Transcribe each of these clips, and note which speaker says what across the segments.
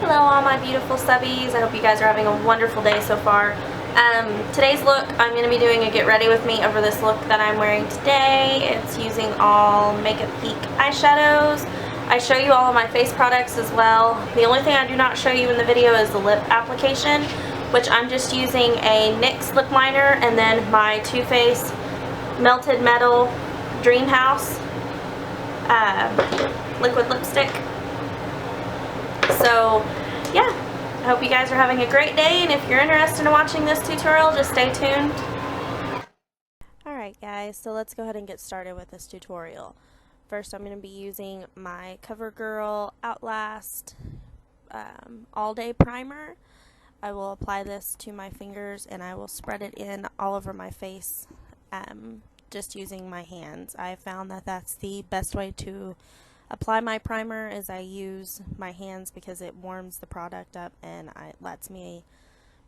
Speaker 1: Hello all my beautiful subbies. I hope you guys are having a wonderful day so far. Today's look, I'm going to be doing a get ready with me over this look that I'm wearing today. It's using all Makeup Geek eyeshadows. I show you all of my face products as well. The only thing I do not show you in the video is the lip application, which I'm just using a NYX lip liner and then my Too Faced Melted Metal Dream House liquid lipstick. So yeah, I hope you guys are having a great day, and if you're interested in watching this tutorial, just stay tuned. Alright guys, so let's go ahead and get started with this tutorial. First I'm going to be using my CoverGirl Outlast All Day Primer. I will apply this to my fingers and I will spread it in all over my face just using my hands. I found that that's the best way to apply my primer is I use my hands because it warms the product up and it lets me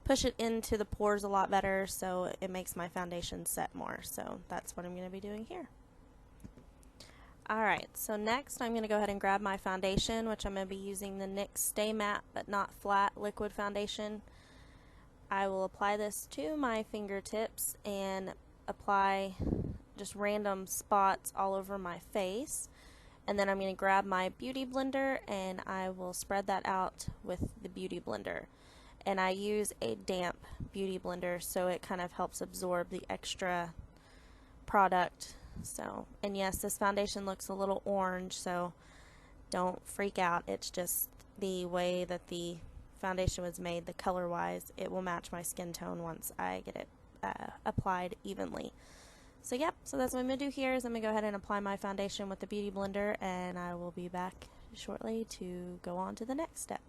Speaker 1: push it into the pores a lot better, so it makes my foundation set more. So that's what I'm going to be doing here. Alright, so next I'm going to go ahead and grab my foundation, which I'm going to be using the NYX Stay Matte But Not Flat Liquid Foundation. I will apply this to my fingertips and apply just random spots all over my face. And then I'm going to grab my beauty blender and I will spread that out with the beauty blender. And I use a damp beauty blender so it kind of helps absorb the extra product. So, and yes, this foundation looks a little orange, so don't freak out. It's just the way that the foundation was made, the color wise, it will match my skin tone once I get it applied evenly. So yep, so that's what I'm going to do here is I'm going to go ahead and apply my foundation with the beauty blender, and I will be back shortly to go on to the next step.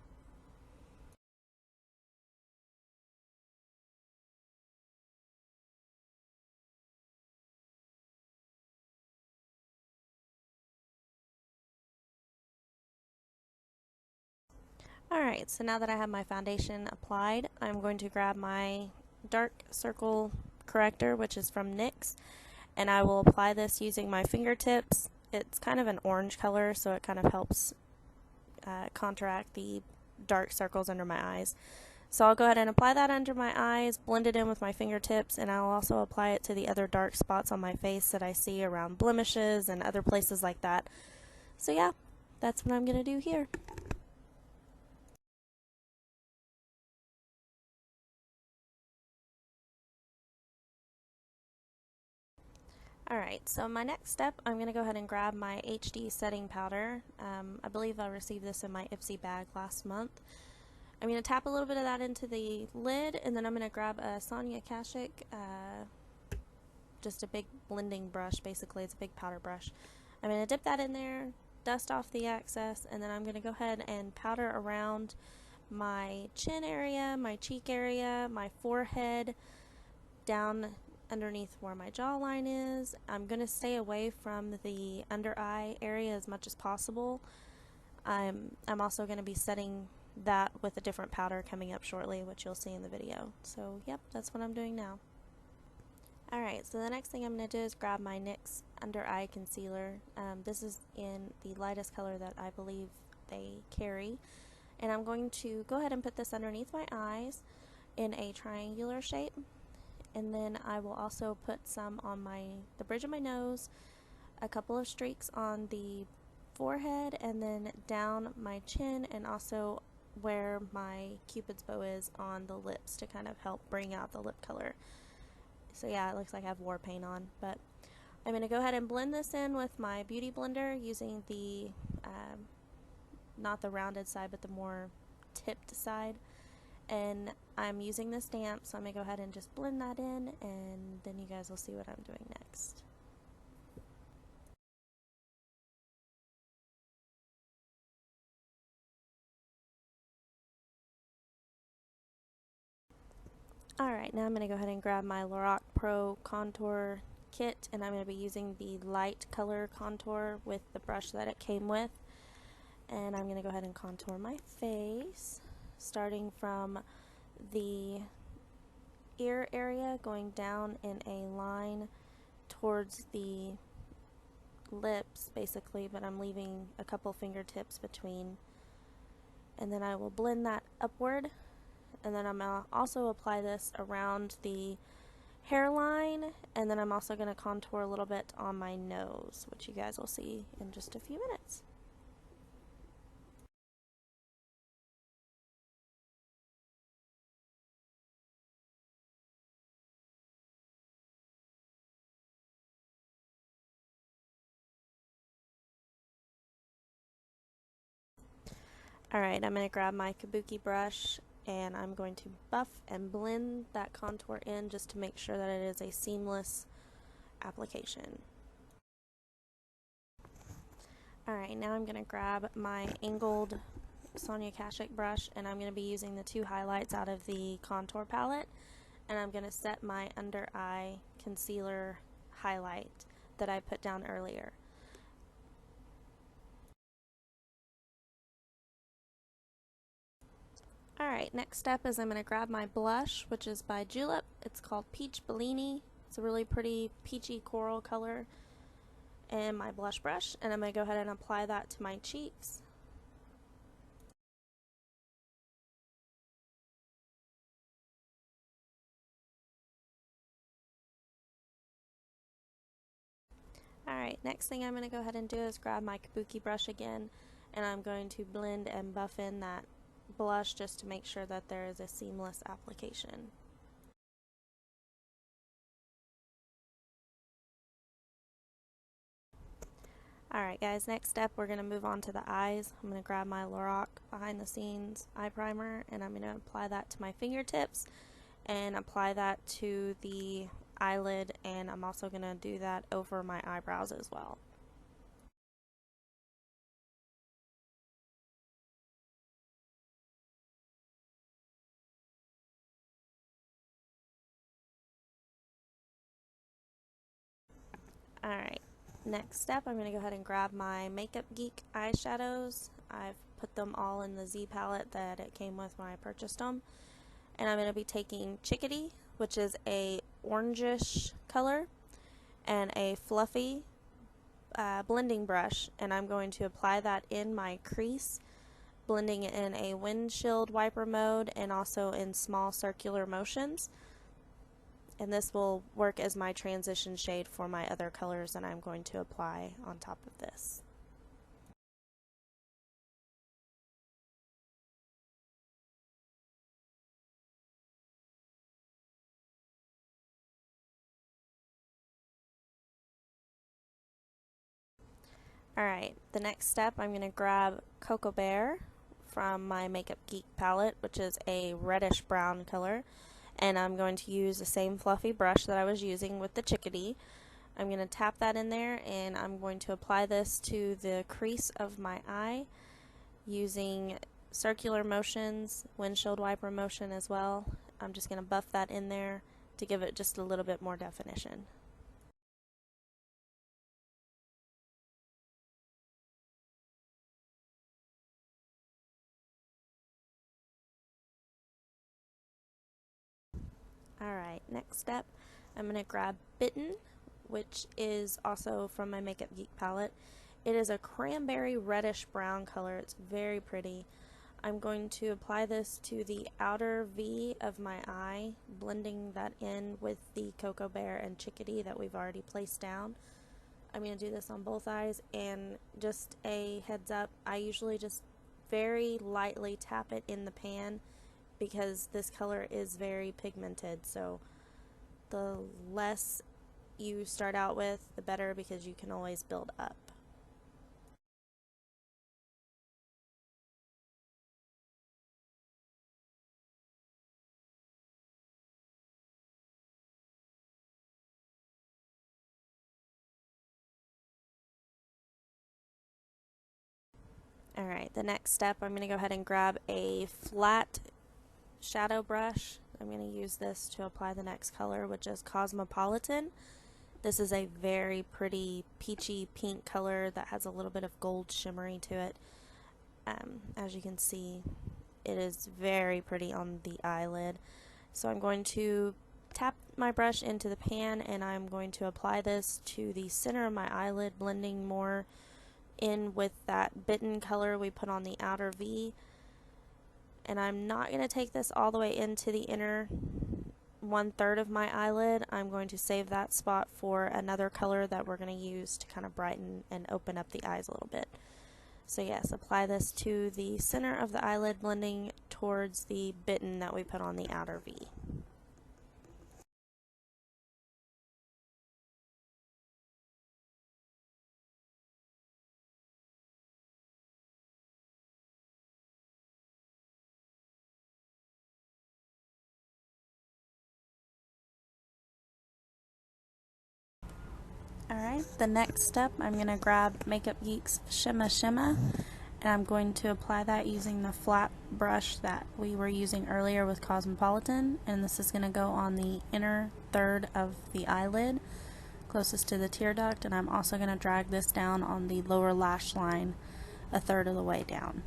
Speaker 1: Alright, so now that I have my foundation applied, I'm going to grab my dark circle corrector, which is from NYX, and I will apply this using my fingertips. It's kind of an orange color, so it kind of helps counteract the dark circles under my eyes. So I'll go ahead and apply that under my eyes, blend it in with my fingertips, and I'll also apply it to the other dark spots on my face that I see around blemishes and other places like that. So yeah, that's what I'm going to do here. Alright, so my next step, I'm going to go ahead and grab my HD setting powder. I believe I received this in my Ipsy bag last month. I'm going to tap a little bit of that into the lid, and then I'm going to grab a Sonia Kashuk, just a big blending brush, basically it's a big powder brush. I'm going to dip that in there, dust off the excess, and then I'm going to go ahead and powder around my chin area, my cheek area, my forehead, down underneath where my jawline is. I'm going to stay away from the under eye area as much as possible. I'm also going to be setting that with a different powder coming up shortly, which you'll see in the video. So yep, that's what I'm doing now. Alright, so the next thing I'm going to do is grab my NYX under eye concealer. This is in the lightest color that I believe they carry. And I'm going to go ahead and put this underneath my eyes in a triangular shape. And then I will also put some on the bridge of my nose, a couple of streaks on the forehead, and then down my chin, and also where my Cupid's bow is on the lips to kind of help bring out the lip color. So yeah, it looks like I have war paint on, but I'm going to go ahead and blend this in with my beauty blender using the, not the rounded side, but the more tipped side. And I'm using this damp, so I'm going to go ahead and just blend that in, and then you guys will see what I'm doing next. Alright, now I'm going to go ahead and grab my Lorac Pro Contour Kit, and I'm going to be using the light color contour with the brush that it came with. And I'm going to go ahead and contour my face, starting from the ear area, going down in a line towards the lips basically, but I'm leaving a couple fingertips between And then I will blend that upward, and then I'm going to also apply this around the hairline, and then I'm also going to contour a little bit on my nose, which you guys will see in just a few minutes. Alright, I'm going to grab my kabuki brush and I'm going to buff and blend that contour in just to make sure that it is a seamless application. Alright, now I'm going to grab my angled Sonia Kashuk brush and I'm going to be using the two highlights out of the contour palette, and I'm going to set my under eye concealer highlight that I put down earlier. Alright, next step is I'm going to grab my blush, which is by Julep. It's called Peach Bellini. It's a really pretty peachy coral color. And my blush brush, and I'm going to go ahead and apply that to my cheeks. Alright, next thing I'm going to go ahead and do is grab my kabuki brush again, and I'm going to blend and buff in that blush just to make sure that there is a seamless application. Alright guys, next step we're going to move on to the eyes. I'm going to grab my Lorac Behind the Scenes eye primer and I'm going to apply that to my fingertips and apply that to the eyelid, and I'm also going to do that over my eyebrows as well. Alright, next step I'm going to go ahead and grab my Makeup Geek eyeshadows. I've put them all in the Z palette that it came with when I purchased them. And I'm going to be taking Chickadee, which is a orangish color, and a fluffy blending brush, and I'm going to apply that in my crease, blending it in a windshield wiper mode and also in small circular motions. And this will work as my transition shade for my other colors that I'm going to apply on top of this. Alright, the next step I'm going to grab Cocoa Bear from my Makeup Geek palette, which is a reddish brown color, and I'm going to use the same fluffy brush that I was using with the Chickadee. I'm going to tap that in there and I'm going to apply this to the crease of my eye using circular motions, windshield wiper motion as well. I'm just going to buff that in there to give it just a little bit more definition. Alright, next step, I'm going to grab Bitten, which is also from my Makeup Geek palette. It is a cranberry reddish brown color. It's very pretty. I'm going to apply this to the outer V of my eye, blending that in with the Cocoa Bear and Chickadee that we've already placed down. I'm going to do this on both eyes, and just a heads up, I usually just very lightly tap it in the pan because this color is very pigmented, so the less you start out with, the better, because you can always build up. Alright, the next step, I'm going to go ahead and grab a flat shadow brush. I'm going to use this to apply the next color, which is Cosmopolitan. This is a very pretty peachy pink color that has a little bit of gold shimmery to it. As you can see, it is very pretty on the eyelid. So I'm going to tap my brush into the pan and I'm going to apply this to the center of my eyelid, blending more in with that Bitten color we put on the outer V. And I'm not going to take this all the way into the inner 1/3 of my eyelid. I'm going to save that spot for another color that we're going to use to kind of brighten and open up the eyes a little bit. So yes, apply this to the center of the eyelid, blending towards the bitten that we put on the outer V. Alright, the next step, I'm going to grab Makeup Geek's Shimma Shimma, and I'm going to apply that using the flat brush that we were using earlier with Cosmopolitan, and this is going to go on the inner third of the eyelid, closest to the tear duct, and I'm also going to drag this down on the lower lash line 1/3 of the way down.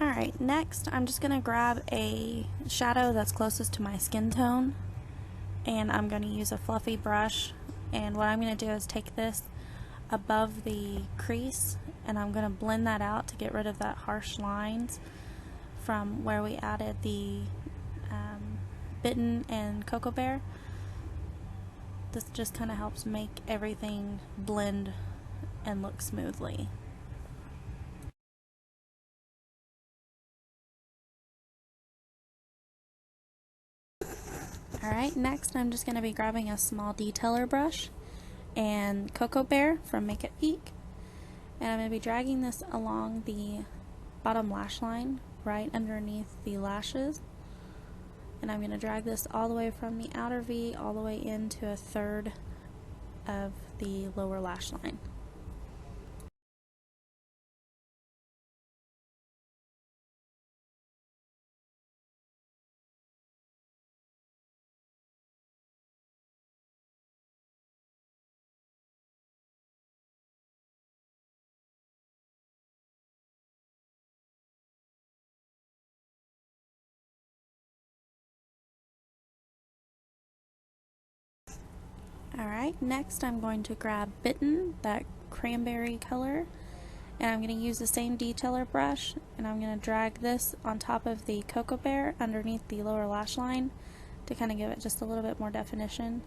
Speaker 1: Alright, next I'm just going to grab a shadow that's closest to my skin tone, and I'm going to use a fluffy brush, and what I'm going to do is take this above the crease and I'm going to blend that out to get rid of that harsh lines from where we added the Bitten and Cocoa Bear. This just kind of helps make everything blend and look smoothly. Alright, next I'm just going to be grabbing a small detailer brush and Cocoa Bear from Makeup Geek, and I'm going to be dragging this along the bottom lash line right underneath the lashes, and I'm going to drag this all the way from the outer V all the way into 1/3 of the lower lash line. Alright, next I'm going to grab Bitten, that cranberry color, and I'm going to use the same detailer brush, and I'm going to drag this on top of the Cocoa Bear underneath the lower lash line to kind of give it just a little bit more definition.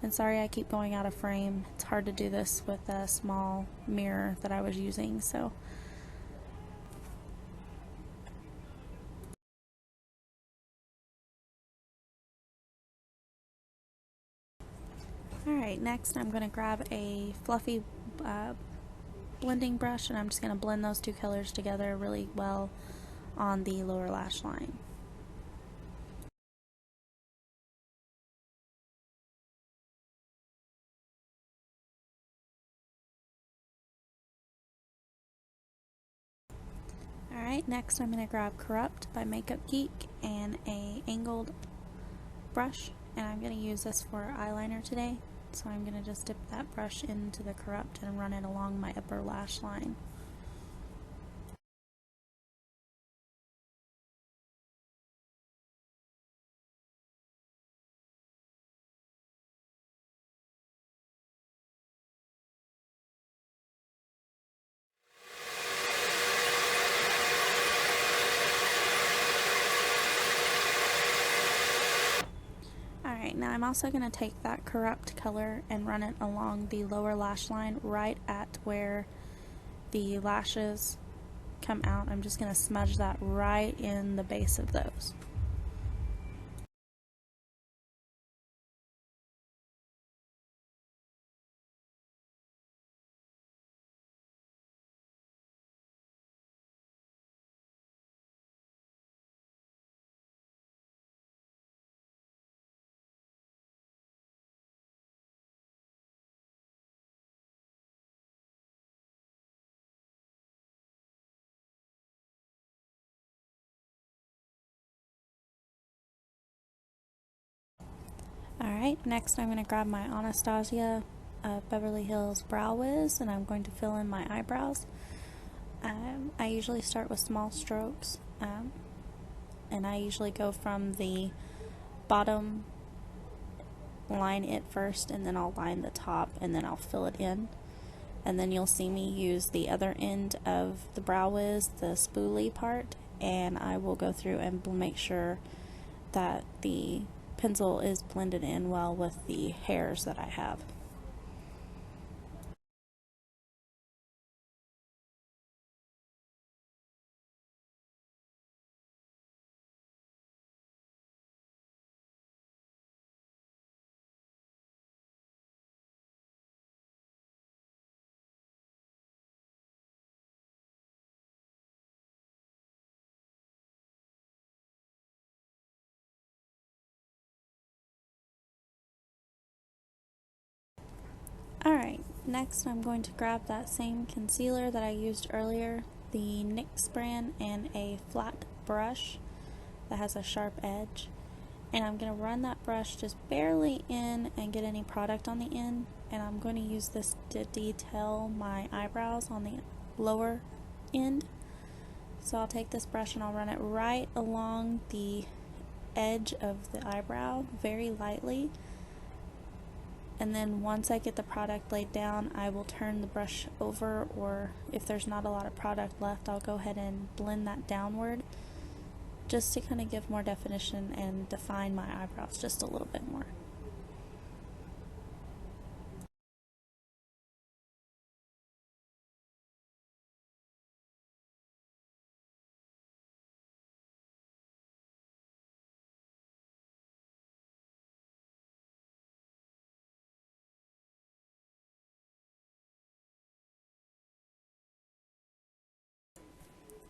Speaker 1: And sorry I keep going out of frame, it's hard to do this with a small mirror that I was using, so. Alright, next I'm going to grab a fluffy blending brush, and I'm just going to blend those two colors together really well on the lower lash line. Alright, next I'm going to grab Corrupt by Makeup Geek and a angled brush, and I'm going to use this for eyeliner today. So I'm going to just dip that brush into the Corrupt and run it along my upper lash line. Alright, now I'm also going to take that Corrupt color and run it along the lower lash line right at where the lashes come out. I'm just going to smudge that right in the base of those. Alright, next I'm going to grab my Anastasia of Beverly Hills Brow Wiz, and I'm going to fill in my eyebrows. I usually start with small strokes, and I usually go from the bottom, line it first, and then I'll line the top, and then I'll fill it in. And then you'll see me use the other end of the Brow Wiz, the spoolie part, and I will go through and make sure that the pencil is blended in well with the hairs that I have. Alright, next I'm going to grab that same concealer that I used earlier, the NYX brand, and a flat brush that has a sharp edge. And I'm going to run that brush just barely in and get any product on the end. And I'm going to use this to detail my eyebrows on the lower end. So I'll take this brush and I'll run it right along the edge of the eyebrow very lightly. And then once I get the product laid down, I will turn the brush over, or if there's not a lot of product left, I'll go ahead and blend that downward just to kind of give more definition and define my eyebrows just a little bit more.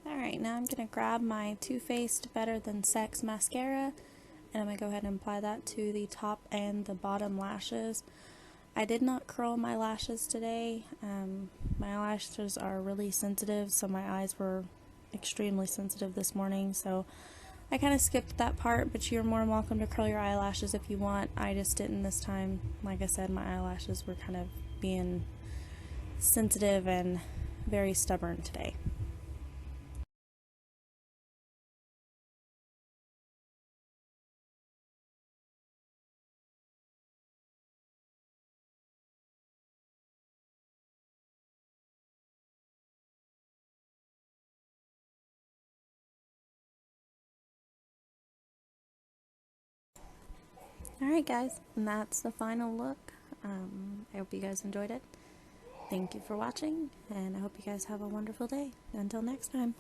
Speaker 1: Alright, now I'm going to grab my Too Faced Better Than Sex mascara, and I'm going to go ahead and apply that to the top and the bottom lashes. I did not curl my lashes today. My eyelashes are really sensitive, so my eyes were extremely sensitive this morning, so I kind of skipped that part, but you're more than welcome to curl your eyelashes if you want. I just didn't this time. Like I said, my eyelashes were kind of being sensitive and very stubborn today. Alright guys, and that's the final look. I hope you guys enjoyed it. Thank you for watching, and I hope you guys have a wonderful day. Until next time.